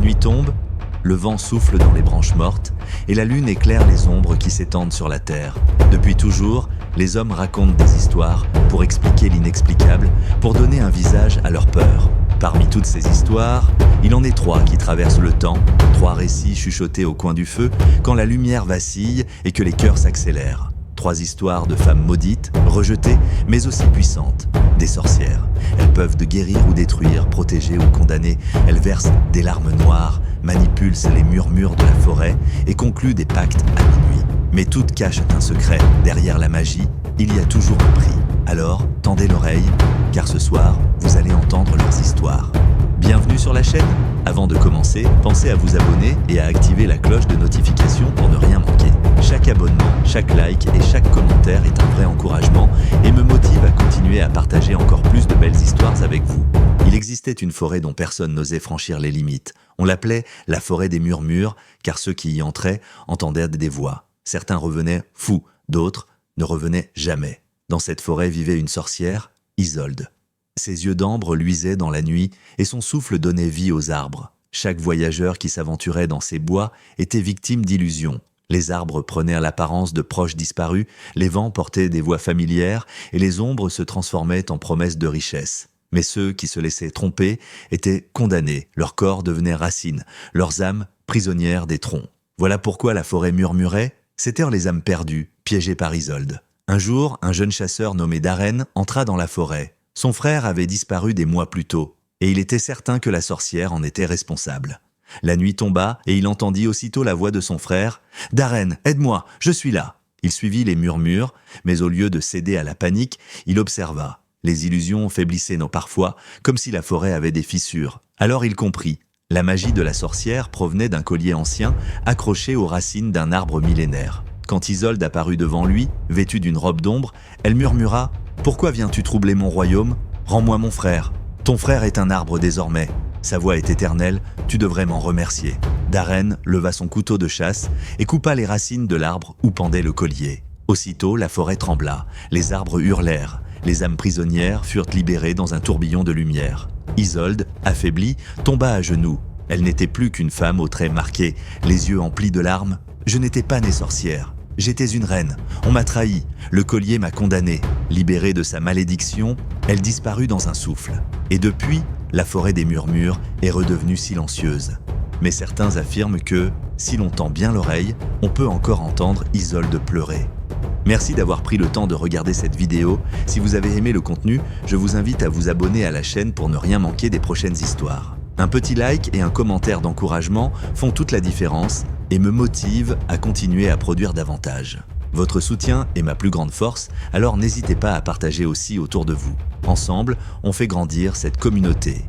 nuit tombe, le vent souffle dans les branches mortes et la lune éclaire les ombres qui s'étendent sur la terre. Depuis toujours, les hommes racontent des histoires pour expliquer l'inexplicable, pour donner un visage à leur peur. Parmi toutes ces histoires, il en est 3 qui traversent le temps, 3 récits chuchotés au coin du feu quand la lumière vacille et que les cœurs s'accélèrent. 3 histoires de femmes maudites, rejetées, mais aussi puissantes, des sorcières. Elles peuvent de guérir ou détruire, protéger ou condamner. Elles versent des larmes noires, manipulent les murmures de la forêt et concluent des pactes à minuit. Mais toutes cachent un secret. Derrière la magie, il y a toujours un prix. Alors, tendez l'oreille, car ce soir, vous allez entendre leurs histoires. Bienvenue sur la chaîne. Avant de commencer, pensez à vous abonner et à activer la cloche de notification pour ne rien manquer. Chaque abonnement, chaque like et chaque commentaire est un vrai encouragement et me motive à continuer à partager encore plus de belles histoires avec vous. Il existait une forêt dont personne n'osait franchir les limites. On l'appelait la forêt des murmures, car ceux qui y entraient entendaient des voix. Certains revenaient fous, d'autres ne revenaient jamais. Dans cette forêt vivait une sorcière, Isolde. Ses yeux d'ambre luisaient dans la nuit et son souffle donnait vie aux arbres. Chaque voyageur qui s'aventurait dans ces bois était victime d'illusions. Les arbres prenaient l'apparence de proches disparus, les vents portaient des voix familières et les ombres se transformaient en promesses de richesse. Mais ceux qui se laissaient tromper étaient condamnés, leurs corps devenaient racines, leurs âmes prisonnières des troncs. Voilà pourquoi la forêt murmurait, c'étaient les âmes perdues, piégées par Isolde. Un jour, un jeune chasseur nommé Darren entra dans la forêt. Son frère avait disparu des mois plus tôt, et il était certain que la sorcière en était responsable. La nuit tomba, et il entendit aussitôt la voix de son frère. « Darren, aide-moi, je suis là !» Il suivit les murmures, mais au lieu de céder à la panique, il observa. Les illusions faiblissaient parfois, comme si la forêt avait des fissures. Alors il comprit. La magie de la sorcière provenait d'un collier ancien, accroché aux racines d'un arbre millénaire. Quand Isolde apparut devant lui, vêtue d'une robe d'ombre, elle murmura « Pourquoi viens-tu troubler mon royaume ? Rends-moi mon frère. Ton frère est un arbre désormais. Sa voix est éternelle, tu devrais m'en remercier. » Darren leva son couteau de chasse et coupa les racines de l'arbre où pendait le collier. Aussitôt, la forêt trembla, les arbres hurlèrent, les âmes prisonnières furent libérées dans un tourbillon de lumière. Isolde, affaiblie, tomba à genoux. Elle n'était plus qu'une femme aux traits marqués, les yeux emplis de larmes. « Je n'étais pas née sorcière. J'étais une reine. On m'a trahi. Le collier m'a condamnée. » Libérée de sa malédiction, elle disparut dans un souffle. Et depuis, la forêt des murmures est redevenue silencieuse. Mais certains affirment que, si l'on tend bien l'oreille, on peut encore entendre Isolde pleurer. Merci d'avoir pris le temps de regarder cette vidéo. Si vous avez aimé le contenu, je vous invite à vous abonner à la chaîne pour ne rien manquer des prochaines histoires. Un petit like et un commentaire d'encouragement font toute la différence et me motivent à continuer à produire davantage. Votre soutien est ma plus grande force, alors n'hésitez pas à partager aussi autour de vous. Ensemble, on fait grandir cette communauté.